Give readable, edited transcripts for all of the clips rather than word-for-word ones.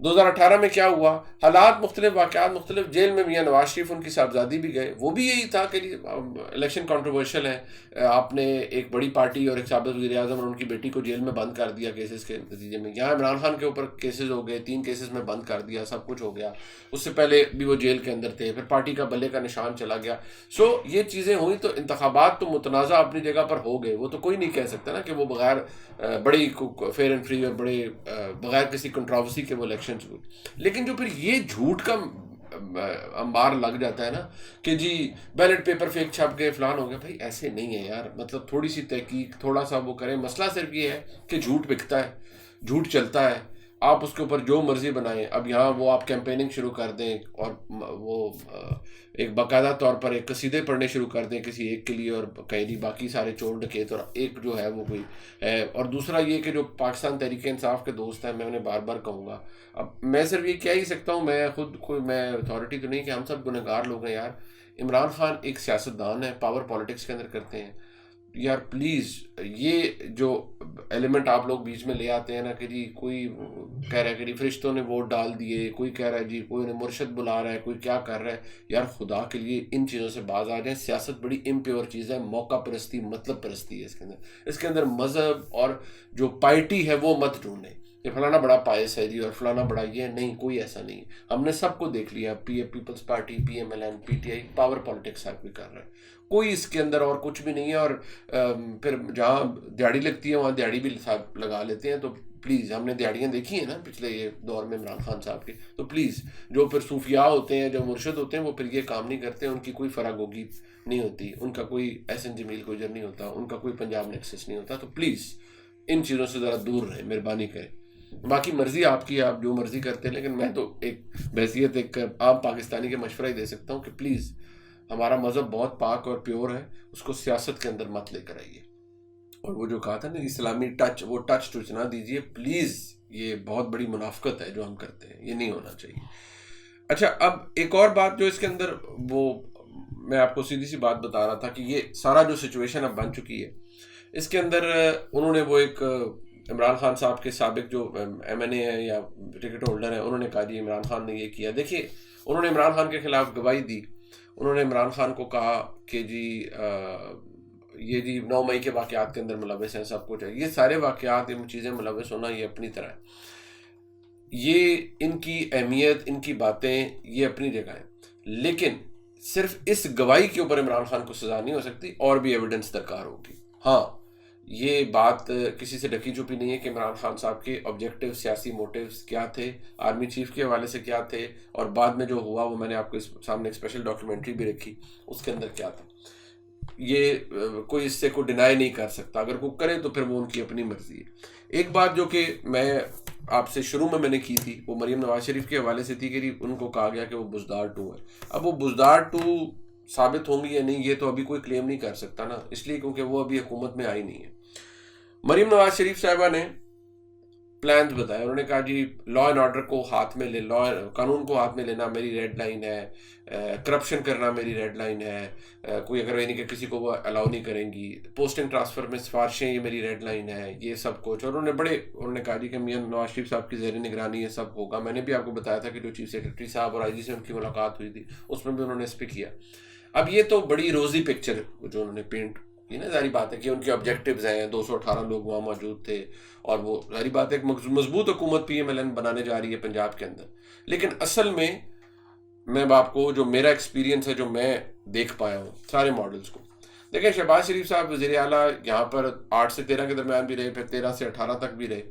2018 میں کیا ہوا, حالات مختلف, واقعات مختلف. جیل میں میاں نواز شریف ان کی صاحبزادی بھی گئے, وہ بھی یہی تھا کہ الیکشن کنٹروورشل ہے, آپ نے ایک بڑی پارٹی اور ایک سابق وزیر اعظم اور ان کی بیٹی کو جیل میں بند کر دیا کیسز کے نتیجے میں. یہاں عمران خان کے اوپر کیسز ہو گئے, 3 کیسز میں بند کر دیا, سب کچھ ہو گیا. اس سے پہلے بھی وہ جیل کے اندر تھے, پھر پارٹی کا بلے کا نشان چلا گیا. سو یہ چیزیں ہوئی. تو انتخابات تو متنازع اپنی جگہ پر ہو گئے, وہ تو کوئی نہیں کہہ سکتا نا کہ وہ بغیر بڑی فیئر اینڈ فری اور بڑے بغیر کسی کنٹراورسی کے وہ الیکشنز ہوئے. لیکن جو پھر یہ جھوٹ کا انبار لگ جاتا ہے نا کہ جی بیلٹ پیپر فیک چھپ گئے, فلان ہو گیا, بھائی ایسے نہیں ہے یار. مطلب تھوڑی سی تحقیق, تھوڑا سا وہ کریں. مسئلہ صرف یہ ہے کہ جھوٹ بکتا ہے, جھوٹ چلتا ہے, آپ اس کے اوپر جو مرضی بنائیں. اب یہاں وہ آپ کیمپیننگ شروع کر دیں اور وہ ایک باقاعدہ طور پر ایک قصیدے پڑھنے شروع کر دیں کسی ایک کے لیے, اور کہیں نہیں باقی سارے چور ڈکیت, اور ایک جو ہے وہ کوئی ہے. اور دوسرا یہ کہ جو پاکستان تحریک انصاف کے دوست ہیں, میں انہیں بار بار کہوں گا, اب میں صرف یہ کہہ ہی سکتا ہوں, میں خود کوئی میں اتھارٹی تو نہیں کہ ہم سب گنہگار لوگ ہیں یار. عمران خان ایک سیاستدان ہے, پاور پالیٹکس کے اندر کرتے ہیں یار. پلیز یہ جو ایلیمنٹ آپ لوگ بیچ میں لے آتے ہیں نا کہ جی کوئی کہہ رہا ہے کہ جی فرشتوں نے ووٹ ڈال دیے, کوئی کہہ رہا ہے جی کوئی مرشد بلا رہا ہے, کوئی کیا کر رہا ہے. یار خدا کے لیے ان چیزوں سے باز آ جائیں. سیاست بڑی امپیور چیز ہے, موقع پرستی, مطلب پرستی ہے اس کے اندر مذہب اور جو پائٹی ہے وہ مت ڈھونڈیں کہ فلانا بڑا پائس ہے جی اور فلانا بڑا یہ. نہیں, کوئی ایسا نہیں. ہم نے سب کو دیکھ لیا, Peoples Party, PMLN, PTI, power politics ہر کوئی کر رہا ہے, کوئی اس کے اندر اور کچھ بھی نہیں ہے. اور پھر جہاں دیہڑی لگتی ہے وہاں دیہڑی بھی لگا لیتے ہیں. تو پلیز, ہم نے دیہڑیاں دیکھی ہیں نا پچھلے یہ دور میں عمران خان صاحب کے. تو پلیز جو پھر صوفیاء ہوتے ہیں, جو مرشد ہوتے ہیں, وہ پھر یہ کام نہیں کرتے. ان کی کوئی فراگوگی نہیں ہوتی, ان کا کوئی احسن جمیل گوجر نہیں ہوتا, ان کا کوئی پنجاب نیکسس نہیں ہوتا. تو پلیز ان چیزوں سے ذرا دور رہیں, مہربانی کریں. باقی مرضی آپ کی, آپ جو مرضی کرتے ہیں, لیکن میں تو ایک بحیثیت ایک عام پاکستانی کے مشورہ ہی دے سکتا ہوں کہ پلیز ہمارا مذہب بہت پاک اور پیور ہے, اس کو سیاست کے اندر مت لے کر آئیے. اور وہ جو کہا تھا نا اسلامی ٹچ, وہ ٹچ نہ دیجیے پلیز. یہ بہت بڑی منافقت ہے جو ہم کرتے ہیں, یہ نہیں ہونا چاہیے. اچھا, اب ایک اور بات جو اس کے اندر, وہ میں آپ کو سیدھی سی بات بتا رہا تھا کہ یہ سارا جو سچویشن اب بن چکی ہے, اس کے اندر انہوں نے وہ ایک عمران خان صاحب کے سابق جو MNA ہیں یا ٹکٹ ہولڈر ہیں, انہوں نے کہا جی عمران خان نے یہ کیا. دیکھیے, انہوں نے عمران خان کے خلاف گواہی دی. انہوں نے عمران خان کو کہا کہ جی یہ جی 9 مئی کے واقعات کے اندر ملوث ہیں, سب کچھ ہے. یہ سارے واقعات, ان چیزیں ملوث ہونا, یہ اپنی طرح ہے. یہ ان کی اہمیت, ان کی باتیں یہ اپنی جگہ ہیں, لیکن صرف اس گواہی کے اوپر عمران خان کو سزا نہیں ہو سکتی, اور بھی ایویڈنس درکار ہوگی. ہاں, یہ بات کسی سے ڈھکی چھپی نہیں ہے کہ عمران خان صاحب کے آبجیکٹیو سیاسی موٹیوز کیا تھے, آرمی چیف کے حوالے سے کیا تھے, اور بعد میں جو ہوا وہ میں نے آپ کے سامنے ایک اسپیشل ڈاکیومنٹری بھی رکھی, اس کے اندر کیا تھا. یہ کوئی اس سے کوئی ڈینائی نہیں کر سکتا. اگر کوئی کرے تو پھر وہ ان کی اپنی مرضی ہے. ایک بات جو کہ میں آپ سے شروع میں نے کی تھی, وہ مریم نواز شریف کے حوالے سے تھی کہ ان کو کہا گیا کہ وہ بزدار 2 ہے. اب وہ بزدار 2 ثابت ہوں گی یا نہیں, یہ تو ابھی کوئی کلیم نہیں کر سکتا نا, اس لیے کیونکہ وہ ابھی حکومت میں آئی نہیں ہے. مریم نواز شریف صاحبہ نے پلانز بتایا. انہوں نے کہا جی لا اینڈ آرڈر کو ہاتھ میں قانون کو ہاتھ میں لینا میری ریڈ لائن ہے, کرپشن کرنا میری ریڈ لائن ہے, کوئی اگر یعنی کہ کسی کو وہ الاؤ نہیں کریں گی, پوسٹنگ ٹرانسفر میں سفارشیں یہ میری ریڈ لائن ہے, یہ سب کچھ. اور انہوں نے کہا جی کہ میاں نواز شریف صاحب کی زیر نگرانی یہ سب ہوگا. میں نے بھی آپ کو بتایا تھا کہ جو چیف سیکرٹری صاحب اور IG سے ان کی ملاقات ہوئی تھی, اس میں بھی انہوں نے اس پہ کیا. اب یہ تو بڑی روزی پکچر جو انہوں نے پینٹ کی نا, ظاہری بات ہے کہ ان کے آبجیکٹیوز ہیں, 218 لوگ وہاں موجود تھے, اور وہ ظاہری بات ہے ایک مضبوط حکومت PMLN بنانے جا رہی ہے پنجاب کے اندر. لیکن اصل میں آپ کو جو میرا ایکسپیرینس ہے, جو میں دیکھ پایا ہوں سارے ماڈلز کو, دیکھیں شہباز شریف صاحب وزیر اعلیٰ یہاں پر 8 سے 13 کے درمیان بھی رہے, پھر 13 سے 18 تک بھی رہے.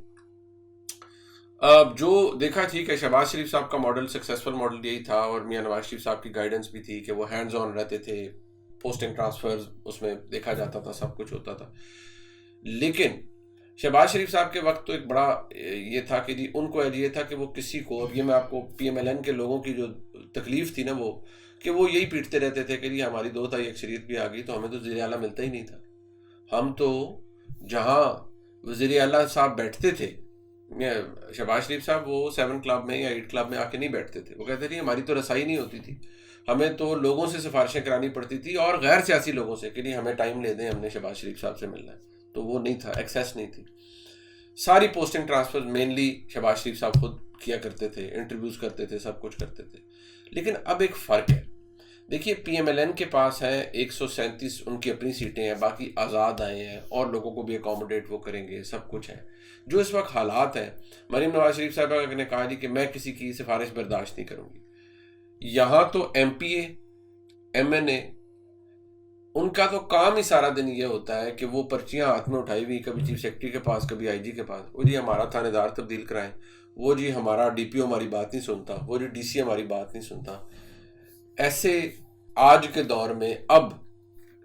جو دیکھا تھی کہ شہباز شریف صاحب کا ماڈل سکسیسفل ماڈل یہی تھا, اور میاں نواز شریف صاحب کی گائیڈنس بھی تھی کہ وہ ہینڈز آن رہتے تھے, پوسٹنگ ٹرانسفرز اس میں دیکھا جاتا تھا, سب کچھ ہوتا تھا. لیکن شہباز شریف صاحب کے وقت تو ایک بڑا یہ تھا کہ جی ان کو یہ تھا کہ وہ کسی کو, اب یہ میں آپ کو PMLN کے لوگوں کی جو تکلیف تھی نا, وہ کہ وہ یہی پیٹتے رہتے تھے کہ جی ہماری 2/3 اکثریت بھی آ گئی تو ہمیں تو وزیر اعلیٰ ملتا ہی نہیں تھا. ہم تو جہاں وزیر اعلیٰ صاحب بیٹھتے تھے, شہباز شریف صاحب وہ 7 کلب میں یا 8 کلب میں آ کے نہیں بیٹھتے تھے. وہ کہتے تھے ہماری تو رسائی نہیں ہوتی تھی, ہمیں تو لوگوں سے سفارشیں کرانی پڑتی تھی, اور غیر سیاسی لوگوں سے کہ نہیں ہمیں ٹائم لے دیں, ہم نے شہباز شریف صاحب سے ملنا ہے. تو وہ نہیں تھا, ایکسیس نہیں تھی. ساری پوسٹنگ ٹرانسفر مینلی شہباز شریف صاحب خود کیا کرتے تھے, انٹرویوز کرتے تھے, سب کچھ کرتے تھے. لیکن اب ایک فرق ہے. دیکھیے پی ایم ایل این کے پاس ہیں 137 ان کی اپنی سیٹیں ہیں, باقی آزاد آئے ہیں اور لوگوں کو بھی اکوموڈیٹ وہ کریں گے, سب کچھ ہے. جو اس وقت حالات ہیں, مریم نواز شریف صاحبہ نے کہا جی کہ میں کسی کی سفارش برداشت نہیں کروں گی. یہاں تو ایم پی اے, ایم این اے, ان کا تو کام ہی سارا دن یہ ہوتا ہے کہ وہ پرچیاں ہاتھ میں اٹھائی ہوئی, کبھی چیف سیکرٹری کے پاس, کبھی آئی جی کے پاس, وہ جی ہمارا تھانے دار تبدیل کرائیں, وہ جی ہمارا ڈی پی او ہماری بات نہیں سنتا, وہ جی ڈی سی ہماری بات نہیں سنتا. ایسے آج کے دور میں اب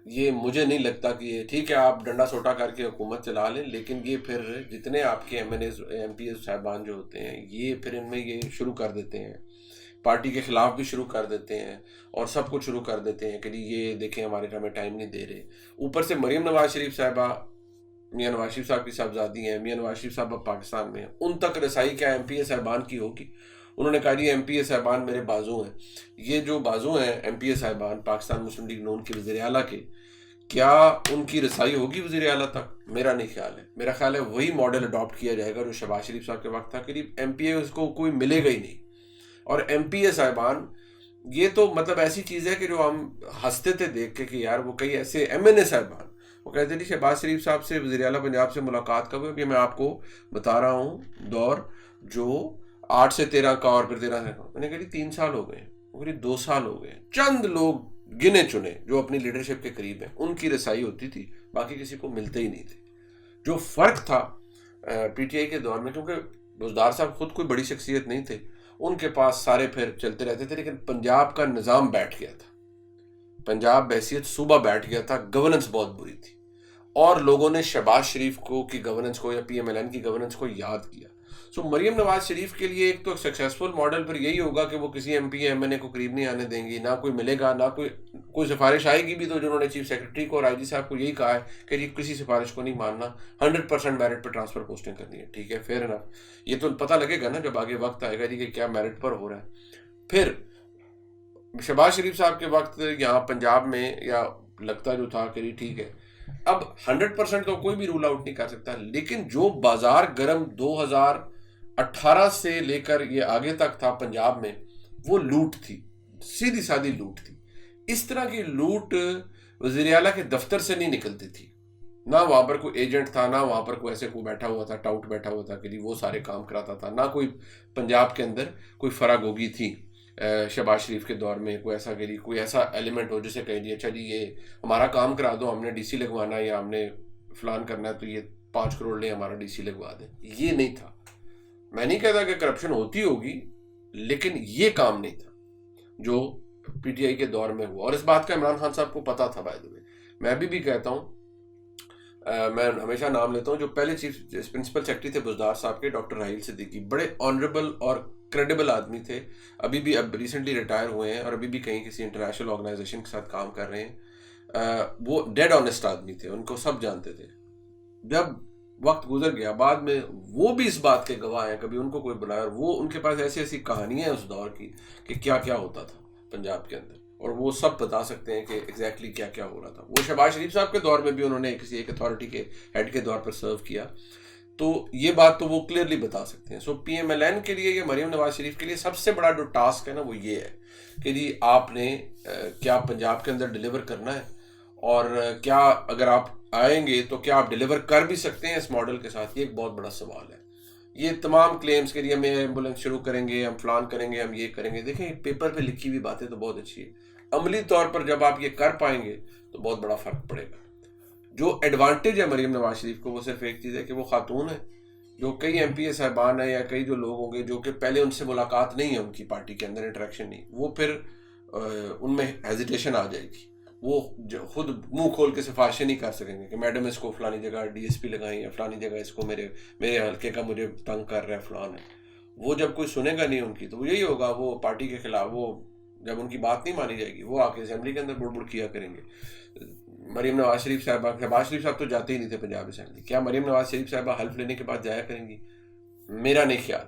یہ مجھے نہیں لگتا کہ یہ ٹھیک ہے آپ ڈنڈا سوٹا کر کے حکومت چلا لیں, لیکن یہ پھر جتنے آپ کے M N A M P A صاحبان جو ہوتے ہیں یہ پھر ان میں یہ شروع کر دیتے ہیں, پارٹی کے خلاف بھی شروع کر دیتے ہیں اور سب کچھ شروع کر دیتے ہیں کہ جی یہ دیکھیں ہمارے ہمیں ٹائم نہیں دے رہے. اوپر سے مریم نواز شریف صاحبہ, میاں نواز شریف صاحب کی صاحبزادی ہیں, میاں نواز شریف صاحب اب پاکستان میں ہیں, ان تک رسائی کیا ایم پی اے صاحبان کی ہوگی؟ انہوں نے کہا جی ایم پی اے صاحبان میرے بازو ہیں. یہ جو بازو ہیں ایم پی اے صاحبان پاکستان مسلم لیگ نون کے وزیر اعلیٰ کے, کیا ان کی رسائی ہوگی وزیر اعلیٰ تک؟ میرا نہیں خیال ہے. میرا خیال ہے وہی ماڈل اڈاپٹ کیا جائے گا جو شہباز شریف صاحب کے وقت تھا کہ ایم پی اے اس کو کوئی ملے گا ہی نہیں. اور ایم پی اے صاحبان یہ تو مطلب ایسی چیز ہے کہ جو ہم ہنستے تھے دیکھ کے کہ یار وہ کئی ایسے ایم این اے صاحبان وہ کہتے تھے شہباز شریف صاحب سے وزیر اعلیٰ پنجاب سے ملاقات کب ہوئی؟ میں آپ کو بتا رہا ہوں دور جو 8 سے 13 کا اور پھر 13 سے, میں نے کہا 3 سال ہو گئے, وہ 2 سال ہو گئے. چند لوگ گنے چنے جو اپنی لیڈرشپ کے قریب ہیں ان کی رسائی ہوتی تھی, باقی کسی کو ملتے ہی نہیں تھے. جو فرق تھا پی ٹی آئی کے دور میں, کیونکہ بزدار صاحب خود کوئی بڑی شخصیت نہیں تھے, ان کے پاس سارے پھر چلتے رہتے تھے, لیکن پنجاب کا نظام بیٹھ گیا تھا, پنجاب بحیثیت صوبہ بیٹھ گیا تھا, گورننس بہت بری تھی, اور لوگوں نے شہباز شریف کو کی گورننس کو یا پی ایم ایل این کی گورننس کو یاد کیا. سو مریم نواز شریف کے لیے ایک تو سکسیسفل ماڈل پھر یہی ہوگا کہ وہ کسی ایم پی ایم این اے کو قریب نہیں آنے دیں گی, نہ کوئی ملے گا, نہ کوئی سفارش آئے گی بھی تو جنہوں نے چیف سیکرٹری کو اور آئی جی صاحب کو یہی کہا ہے کہ جی کسی سفارش کو نہیں ماننا, 100% میرٹ پہ ٹرانسفر پوسٹنگ کرنی ہے. ٹھیک ہے, فیئر انف. یہ تو پتہ لگے گا نا جب آگے وقت آئے گا جی کہ کیا میرٹ پر ہو رہا ہے. پھر شہباز شریف صاحب کے وقت یہاں پنجاب میں یا لگتا جو تھا کہ ٹھیک ہے اب 100% تو کوئی بھی رول آؤٹ نہیں کر سکتا, لیکن جو بازار گرم 2018 سے لے کر یہ آگے تک تھا پنجاب میں, وہ لوٹ تھی, سیدھی سادھی لوٹ تھی. اس طرح کی لوٹ وزیر اعلیٰ کے دفتر سے نہیں نکلتی تھی, نہ وہاں پر کوئی ایجنٹ تھا, نہ وہاں پر کوئی ایسے کوئی بیٹھا ہوا تھا, ٹاؤٹ بیٹھا ہوا تھا کہ وہ سارے کام کراتا تھا, نہ کوئی پنجاب کے اندر کوئی فراگوگی تھی شہباز شریف کے دور میں, کوئی ایسا کہ کوئی ایسا ایلیمنٹ ہو جسے کہیں جی اچھا جی یہ ہمارا کام کرا دو, ہم نے ڈی سی لگوانا ہے یا ہم نے فلان کرنا ہے تو یہ 5 کروڑ لیں ہمارا ڈی سی لگوا دیں. یہ نہیں تھا. میں نہیں کہتا کہ کرپشن ہوتی ہوگی, لیکن یہ کام نہیں تھا جو پی ٹی آئی کے دور میں ہوا, اور اس بات کا عمران خان صاحب کو پتا تھا. بائی دی وے میں بھی کہتا ہوں, میں ہمیشہ نام لیتا ہوں, جو پہلے چیف پرنسپل سیکرٹری تھے بزدار صاحب کے, ڈاکٹر راحیل صدیقی, بڑے آنریبل اور کریڈیبل آدمی تھے, ابھی بھی اب ریسنٹلی ریٹائر ہوئے ہیں اور ابھی بھی کہیں کسی انٹرنیشنل آرگنائزیشن کے ساتھ کام کر رہے ہیں. وہ ڈیڈ آنیسٹ آدمی تھے, ان کو سب جانتے تھے. جب وقت گزر گیا بعد میں وہ بھی اس بات کے گواہ ہیں, کبھی ان کو کوئی بلایا, اور وہ ان کے پاس ایسی ایسی کہانیاں ہیں اس دور کی کہ کیا کیا ہوتا تھا پنجاب کے اندر, اور وہ سب بتا سکتے ہیں کہ ایگزیکٹلی کیا کیا ہو رہا تھا. وہ شہباز شریف صاحب کے دور میں بھی انہوں نے کسی ایک اتھارٹی کے ہیڈ کے طور پر سرو کیا, تو یہ بات تو وہ کلیئرلی بتا سکتے ہیں. سو پی ایم ایل این کے لیے یا مریم نواز شریف کے لیے سب سے بڑا جو ٹاسک ہے نا وہ یہ ہے کہ جی آپ نے کیا پنجاب کے اندر ڈیلیور کرنا ہے, اور کیا اگر آپ آئیں گے تو کیا آپ ڈیلیور کر بھی سکتے ہیں اس ماڈل کے ساتھ. یہ ایک بہت بڑا سوال ہے. یہ تمام کلیمز کے لیے ہم ایمبولینس شروع کریں گے, ہم فلان کریں گے, ہم یہ کریں گے, دیکھیں پیپر پہ لکھی ہوئی باتیں تو بہت اچھی ہے, عملی طور پر جب آپ یہ کر پائیں گے تو بہت بڑا فرق پڑے گا. جو ایڈوانٹیج ہے مریم نواز شریف کو وہ صرف ایک چیز ہے کہ وہ خاتون ہے. جو کئی ایم پی اے صاحبان ہیں یا کئی جو لوگ ہوں گے جو کہ پہلے ان سے ملاقات نہیں ہے, ان کی پارٹی کے اندر انٹریکشن نہیں, وہ پھر ان میں ہیزیٹیشن آ جائے گی. وہ خود منہ کھول کے سفارشیں نہیں کر سکیں گے کہ میڈم اس کو فلانی جگہ ڈی ایس پی لگائیں یا فلانی جگہ اس کو میرے حلقے کا مجھے تنگ کر رہا ہے فلان ہے. وہ جب کوئی سنے گا نہیں ان کی تو وہ یہی ہوگا, وہ پارٹی کے خلاف, وہ جب ان کی بات نہیں مانی جائے گی وہ آ کے اسمبلی کے اندر بڑبڑ کیا کریں گے. مریم نواز شریف صاحبہ, شہباز شریف صاحب تو جاتے ہی نہیں تھے پنجاب اسمبلی, کیا مریم نواز شریف صاحبہ حلف لینے کے بعد جایا کریں گی؟ میرا نہیں خیال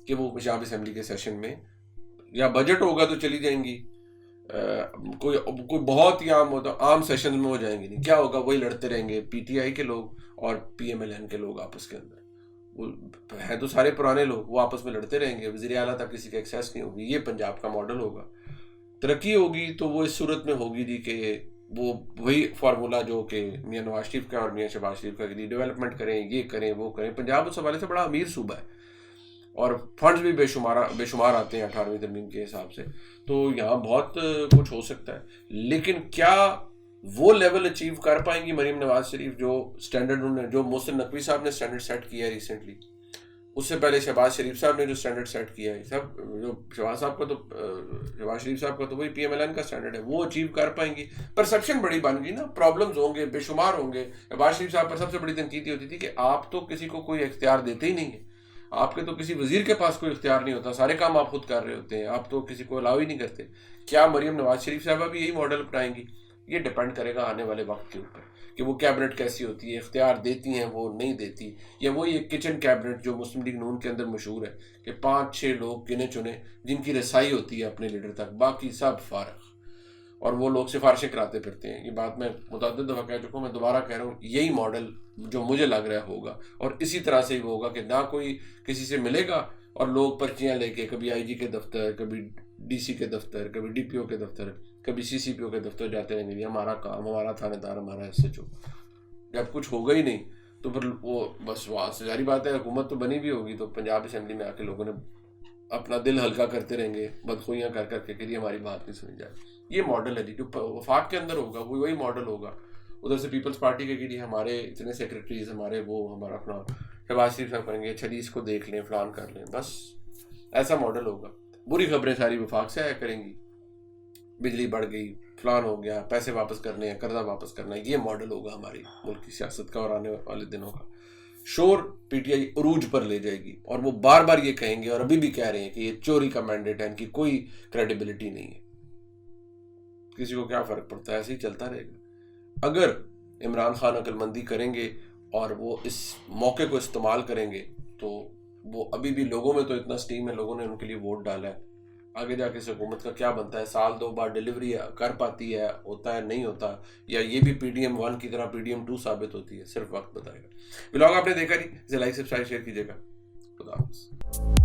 کہ وہ پنجاب اسمبلی کے سیشن میں, یا بجٹ ہوگا تو چلی جائیں گی, کوئی بہت ہی عام ہوتا عام سیشن میں ہو جائیں گے نہیں. کیا ہوگا, وہی لڑتے رہیں گے پی ٹی آئی کے لوگ اور پی ایم ایل این کے لوگ آپس کے اندر. ہیں تو سارے پرانے لوگ، وہ آپس میں لڑتے رہیں گے، وزیر اعلیٰ تک کسی کا ایکسیس نہیں ہوگی. یہ پنجاب کا ماڈل ہوگا. ترقی ہوگی تو وہ اس صورت میں ہوگی جی کہ وہ وہی فارمولا جو کہ میاں نواز شریف کا اور میاں شہباز شریف کا، کہ ڈیولپمنٹ کریں، یہ کریں، وہ کریں. پنجاب اس حوالے سے بڑا امیر صوبہ ہے اور فنڈز بھی بے شمار آتے ہیں 18ویں ترمیم کے حساب سے. تو یہاں بہت کچھ ہو سکتا ہے. لیکن کیا وہ لیول اچیو کر پائیں گی مریم نواز شریف جو سٹینڈرڈ انہوں نے، جو محسن نقوی صاحب نے سٹینڈرڈ سیٹ کیا ہے ریسنٹلی، اس سے پہلے شہباز شریف صاحب نے جو سٹینڈرڈ سیٹ کیا ہے، سب جو شہباز شریف صاحب کا تو وہی پی ایم ایل این کا سٹینڈرڈ ہے، وہ اچیو کر پائیں گی؟ پرسیپشن بڑی بن گئی نا، پرابلمز ہوں گے، بے شمار ہوں گے. شہباز شریف صاحب پر سب سے بڑی تنقید ہوتی تھی کہ آپ تو کسی کو کوئی اختیار دیتے ہی نہیں ہیں، آپ کے تو کسی وزیر کے پاس کوئی اختیار نہیں ہوتا، سارے کام آپ خود کر رہے ہوتے ہیں، آپ تو کسی کو الاؤ ہی نہیں کرتے. کیا مریم نواز شریف صاحبہ بھی یہی ماڈل اپنائیں گی؟ یہ ڈپینڈ کرے گا آنے والے وقت کے اوپر کہ وہ کیبنٹ کیسی ہوتی ہے، اختیار دیتی ہیں وہ نہیں دیتی، یا وہی ایک کچن کیبنٹ جو مسلم لیگ نون کے اندر مشہور ہے کہ 5-6 لوگ گنے چنے جن کی رسائی ہوتی ہے اپنے لیڈر تک، باقی سب فارغ، اور وہ لوگ سفارشیں کراتے پھرتے ہیں. یہ بات میں متعدد دفعہ کہہ چکا ہوں، میں دوبارہ کہہ رہا ہوں، یہی ماڈل جو مجھے لگ رہا ہوگا، اور اسی طرح سے ہی وہ ہوگا کہ نہ کوئی کسی سے ملے گا اور لوگ پرچیاں لے کے کبھی آئی جی کے دفتر، کبھی ڈی سی کے دفتر، کبھی ڈی پی او کے دفتر، کبھی سی سی پی او کے دفتر جاتے رہیں گے، ہمارا کام، ہمارا تھانے دار، ہمارا ایس ایچ او. جب کچھ ہوگا ہی نہیں تو پھر وہ بس وہاں سے ظاہری بات ہے حکومت تو بنی بھی ہوگی تو پنجاب اسمبلی میں آ کے لوگوں نے اپنا دل ہلکا کرتے رہیں گے بدخوئیاں کر کر کے کہ ہماری بات نہیں سنی جائے. یہ ماڈل ہے جی جو وفاق کے اندر ہوگا، وہی ماڈل ہوگا. ادھر سے پیپلز پارٹی کے لیے ہمارے اتنے سیکرٹریز، ہمارے وہ ہمارا اپنا شہباز شریف صاحب کریں گے، اچھا جی اس کو دیکھ لیں، فلان کر لیں، بس ایسا ماڈل ہوگا. بری خبریں ساری وفاق سے آیا کریں گی، بجلی بڑھ گئی، فلان ہو گیا، پیسے واپس کرنے ہیں، قرضہ واپس کرنا ہے. یہ ماڈل ہوگا ہماری ملک کی سیاست کا اور آنے والے دنوں کا. شور پی ٹی آئی عروج پر لے جائے گی اور وہ بار بار یہ کہیں گے اور ابھی بھی کہہ رہے ہیں کہ یہ چوری کا مینڈیٹ ہے، ان کی کوئی کریڈیبلٹی نہیں ہے. کسی کو کیا فرق پڑتا ہے، ایسے ہی چلتا رہے گا. اگر عمران خان عقل مندی کریں گے اور وہ اس موقع کو استعمال کریں گے تو وہ ابھی بھی لوگوں میں تو اتنا سٹیم ہے، لوگوں نے ان کے لیے ووٹ ڈالا ہے. آگے جا کے اس حکومت کا کیا بنتا ہے، سال 2 بار ڈیلیوری کر پاتی ہے، ہوتا ہے نہیں ہوتا، یا یہ بھی پی ڈی ایم 1 کی طرح پی ڈی ایم 2 ثابت ہوتی ہے، صرف وقت بتائے گا. ولاگ آپ نے دیکھا نہیں، اسے لائک سبسکرائب شیئر کیجیے گا. خدا حافظ.